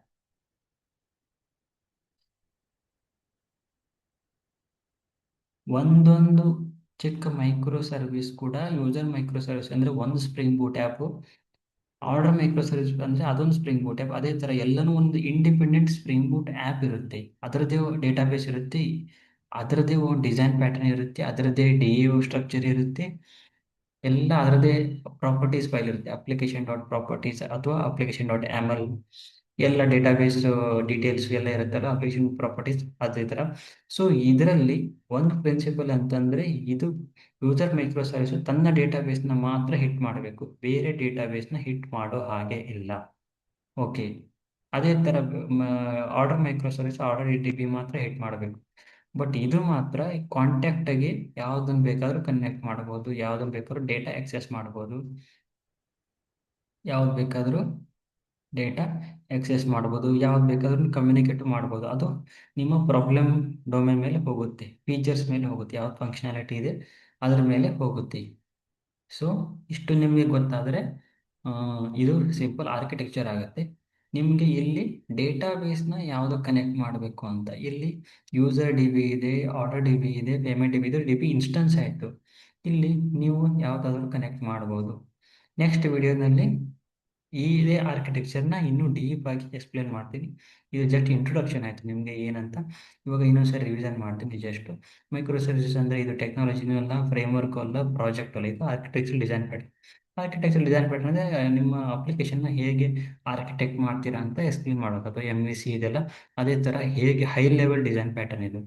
ಒಂದೊಂದು ಚಿಕ್ಕ ಮೈಕ್ರೋ ಸರ್ವಿಸ್ ಕೂಡ ಯೂಸರ್ ಮೈಕ್ರೋ ಸರ್ವಿಸ್ ಅಂದರೆ ಒಂದು spring boot app, order micro service ಅಂದರೆ ಅದೊಂದು ಸ್ಪ್ರಿಂಗ್ ಬೂಟ್ ಆ್ಯಪ್. ಅದೇ ಥರ ಎಲ್ಲನೂ ಒಂದು ಇಂಡಿಪೆಂಡೆಂಟ್ ಸ್ಪ್ರಿಂಗ್ ಬೂಟ್ ಆ್ಯಪ್ ಇರುತ್ತೆ. ಅದರದ್ದೇ ಡೇಟಾಬೇಸ್ ಇರುತ್ತೆ, ಅದರದ್ದೇ ಒಂದು ಡಿಸೈನ್ ಪ್ಯಾಟರ್ನ್ ಇರುತ್ತೆ, ಅದರದ್ದೇ ಡಿ ಎ ಒ ಸ್ಟ್ರಕ್ಚರ್ ಇರುತ್ತೆ, ಎಲ್ಲ ಅದರದ್ದೇ ಪ್ರಾಪರ್ಟೀಸ್ ಫೈಲ್ ಇರುತ್ತೆ. ಅಪ್ಲಿಕೇಶನ್ ಡಾಟ್ ಪ್ರಾಪರ್ಟೀಸ್ ಅಥವಾ ಅಪ್ಲಿಕೇಶನ್ ಡಾಟ್ ML ಎಲ್ಲ ಡೇಟಾಬೇಸ್ ಡೀಟೇಲ್ಸ್ ಎಲ್ಲ ಇರುತ್ತಲ್ಲ, ಅಪ್ಲಿಕೇಶನ್ ಪ್ರಾಪರ್ಟೀಸ್ ಅದೇ ಥರ. ಸೊ ಇದರಲ್ಲಿ ಒಂದು ಪ್ರಿನ್ಸಿಪಲ್ ಅಂತಂದರೆ, ಇದು ಯೂಸರ್ ಮೈಕ್ರೋ ಸರ್ವಿಸ್ ತನ್ನ ಡೇಟಾಬೇಸ್ನ ಮಾತ್ರ ಹಿಟ್ ಮಾಡಬೇಕು, ಬೇರೆ ಡೇಟಾಬೇಸ್ನ ಹಿಟ್ ಮಾಡೋ ಹಾಗೆ ಇಲ್ಲ. ಓಕೆ. ಅದೇ ಥರ order micro service order DB ಮಾತ್ರ ಹಿಟ್ ಮಾಡಬೇಕು. ಬಟ್ ಇದು ಮಾತ್ರ ಕಾಂಟ್ಯಾಕ್ಟಾಗಿ ಯಾವುದನ್ನು ಬೇಕಾದರೂ ಕನೆಕ್ಟ್ ಮಾಡ್ಬೋದು, ಯಾವುದನ್ನು ಬೇಕಾದ್ರೂ ಡೇಟಾ ಆಕ್ಸೆಸ್ ಮಾಡ್ಬೋದು, ಯಾವ್ದು ಬೇಕಾದರೂ ಡೇಟಾ ಆಕ್ಸೆಸ್ ಮಾಡ್ಬೋದು, ಯಾವ್ದು ಬೇಕಾದ್ರೂ ಕಮ್ಯುನಿಕೇಟ್ ಮಾಡ್ಬೋದು. ಅದು ನಿಮ್ಮ ಪ್ರಾಬ್ಲಮ್ ಡೊಮೇನ್ ಮೇಲೆ ಹೋಗುತ್ತೆ, ಫೀಚರ್ಸ್ ಮೇಲೆ ಹೋಗುತ್ತೆ, ಯಾವ್ದು ಫಂಕ್ಷನಾಲಿಟಿ ಇದೆ ಅದ್ರ ಮೇಲೆ ಹೋಗುತ್ತೆ. ಸೊ ಇಷ್ಟು ನಿಮಗೆ ಗೊತ್ತಾದರೆ ಇದು ಸಿಂಪಲ್ ಆರ್ಕಿಟೆಕ್ಚರ್ ಆಗುತ್ತೆ. ನಿಮಗೆ ಇಲ್ಲಿ ಡೇಟಾಬೇಸ್ನ ಯಾವುದು ಕನೆಕ್ಟ್ ಮಾಡಬೇಕು ಅಂತ, ಇಲ್ಲಿ ಯೂಸರ್ DB ಇದೆ, ಆರ್ಡರ್ DB ಇದೆ, ಪೇಮೆಂಟ್ DB ಇದೆ, DB ಇನ್ಸ್ಟೆನ್ಸ್ ಆಯಿತು. ಇಲ್ಲಿ ನೀವು ಯಾವುದಾದ್ರೂ ಕನೆಕ್ಟ್ ಮಾಡ್ಬೋದು. ನೆಕ್ಸ್ಟ್ ವಿಡಿಯೋನಲ್ಲಿ ಇದೇ ಆರ್ಕಿಟೆಕ್ಚರ್ನ ಇನ್ನೂ ಡೀಪ್ ಆಗಿ ಎಕ್ಸ್ಪ್ಲೇನ್ ಮಾಡ್ತೀನಿ. ಇದು ಜಸ್ಟ್ ಇಂಟ್ರೊಡಕ್ಷನ್ ಆಯಿತು ನಿಮಗೆ ಏನಂತ. ಇವಾಗ ಇನ್ನೊಂದ್ಸರಿ ರಿವಿಷನ್ ಮಾಡ್ತೀನಿ. ಜಸ್ಟ್ ಮೈಕ್ರೋ ಸರ್ವಿಸಸ್ ಅಂದರೆ ಇದು ಟೆಕ್ನಾಲಜಿನೂ ಅಲ್ಲ, ಫ್ರೇಮ್ವರ್ಕು ಅಲ್ಲ, ಪ್ರಾಜೆಕ್ಟ್ ಅಲ್ಲ, ಇದು architecture design pattern. Architecture design pattern ಅಂದರೆ ನಿಮ್ಮ ಅಪ್ಲಿಕೇಶನ್ನ ಹೇಗೆ ಆರ್ಕಿಟೆಕ್ಟ್ ಮಾಡ್ತೀರಾ ಅಂತ ಎಕ್ಸ್ಪ್ಲೇನ್ ಮಾಡೋದು, ಅಥವಾ MVC ಇದೆಲ್ಲ ಅದೇ ಥರ ಹೇಗೆ ಹೈ ಲೆವೆಲ್ ಡಿಸೈನ್ ಪ್ಯಾಟರ್ನ್ ಇದು.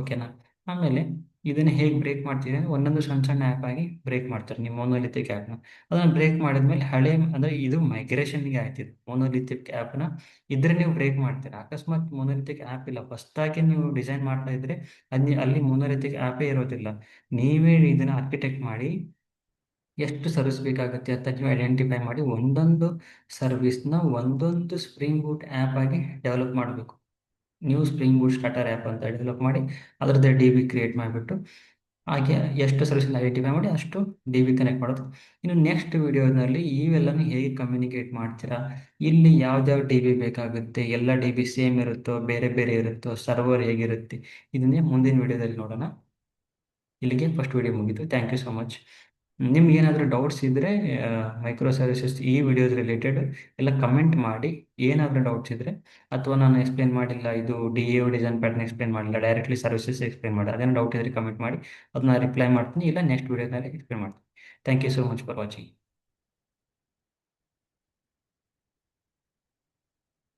ಓಕೆನಾ. ಆಮೇಲೆ ಇದನ್ನು ಹೇಗೆ ಬ್ರೇಕ್ ಮಾಡ್ತೀರಿ ಅಂದರೆ, ಒಂದೊಂದು ಸಣ್ಣ ಸಣ್ಣ ಆ್ಯಪ್ ಆಗಿ ಬ್ರೇಕ್ ಮಾಡ್ತಾರೆ ನಿಮ್ಮ ಮೊನೊಲಿಥಿಕ್ ಆ್ಯಪ್ನ. ಅದನ್ನು ಬ್ರೇಕ್ ಮಾಡಿದ್ಮೇಲೆ ಹಳೆ ಅಂದರೆ ಇದು ಮೈಗ್ರೇಷನ್ಗೆ ಆಯ್ತಿದ್ದು ಮೊನೊಲಿಥಿಕ್ ಆ್ಯಪ್ನ ಇದ್ರೆ ನೀವು ಬ್ರೇಕ್ ಮಾಡ್ತೀರಾ. ಅಕಸ್ಮಾತ್ ಮೊನೊಲಿಥಿಕ್ ಆ್ಯಪ್ ಇಲ್ಲ, ಫಸ್ಟಾಗಿ ನೀವು ಡಿಸೈನ್ ಮಾಡ್ತಾ ಇದ್ರೆ ಅಲ್ಲಿ ಮೊನೊಲಿಥಿಕ್ ಆ್ಯಪೇ ಇರೋದಿಲ್ಲ. ನೀವೇ ಇದನ್ನು ಆರ್ಕಿಟೆಕ್ಟ್ ಮಾಡಿ ಎಷ್ಟು ಸರ್ವಿಸ್ ಬೇಕಾಗುತ್ತೆ ಅಂತ ನೀವು ಐಡೆಂಟಿಫೈ ಮಾಡಿ ಒಂದೊಂದು ಸರ್ವಿಸ್ನ ಒಂದೊಂದು ಸ್ಪ್ರಿಂಗ್ ಬೂಟ್ ಆ್ಯಪ್ ಆಗಿ ಡೆವಲಪ್ ಮಾಡಬೇಕು. ನೀವು ಸ್ಪ್ರಿಂಗ್ ಬೂಟ್ ಸ್ಟಾರ್ಟರ್ ಆ್ಯಪ್ ಅಂತ ಡೆವಲಪ್ ಮಾಡಿ ಅದರದ್ದೇ DB ಕ್ರಿಯೇಟ್ ಮಾಡಿಬಿಟ್ಟು ಹಾಗೆ ಎಷ್ಟು ಸರ್ವಿಸ್ನ ಐಡೆಂಟಿಫೈ ಮಾಡಿ ಅಷ್ಟು DB ಕನೆಕ್ಟ್ ಮಾಡೋದು. ಇನ್ನು ನೆಕ್ಸ್ಟ್ ವಿಡಿಯೋದಲ್ಲಿ ಇವೆಲ್ಲನೂ ಹೇಗೆ ಕಮ್ಯುನಿಕೇಟ್ ಮಾಡ್ತೀರಾ, ಇಲ್ಲಿ ಯಾವ್ದ್ಯಾವ DB ಬೇಕಾಗುತ್ತೆ, ಎಲ್ಲ DB ಸೇಮ್ ಇರುತ್ತೋ ಬೇರೆ ಬೇರೆ ಇರುತ್ತೋ, ಸರ್ವರ್ ಹೇಗಿರುತ್ತೆ, ಇದನ್ನೇ ಮುಂದಿನ ವಿಡಿಯೋದಲ್ಲಿ ನೋಡೋಣ. ಇಲ್ಲಿಗೆ ಫಸ್ಟ್ ವಿಡಿಯೋ ಮುಗೀತು. Thank you so much. ನಿಮ್ಗೆ ಏನಾದರೂ ಡೌಟ್ಸ್ ಇದ್ದರೆ ಮೈಕ್ರೋ ಸರ್ವಿಸಸ್ ಈ ವಿಡಿಯೋಸ್ ರಿಲೇಟೆಡ್ ಎಲ್ಲ ಕಮೆಂಟ್ ಮಾಡಿ. ಏನಾದರೂ ಡೌಟ್ಸ್ ಇದ್ದರೆ, ಅಥವಾ ನಾನು ಎಕ್ಸ್ಪ್ಲೇನ್ ಮಾಡಿಲ್ಲ, ಇದು DAO ಡಿಸೈನ್ ಪ್ಯಾಟರ್ನ್ ಎಕ್ಸ್ಪ್ಲೇನ್ ಮಾಡಿಲ್ಲ, ಡೈರೆಕ್ಟ್ಲಿ ಸರ್ವಿಸಸ್ ಎಕ್ಸ್ಪ್ಲೇನ್ ಮಾಡಿ, ಅದೇನು ಡೌಟ್ ಇದ್ದರೆ ಕಮೆಂಟ್ ಮಾಡಿ, ಅದನ್ನ ರಿಪ್ಲೈ ಮಾಡ್ತೀನಿ, ಇಲ್ಲ ನೆಕ್ಸ್ಟ್ ವಿಡಿಯೋದಲ್ಲಿ ಎಕ್ಸ್ಪ್ಲೇನ್ ಮಾಡ್ತೀನಿ. Thank you so much for watching.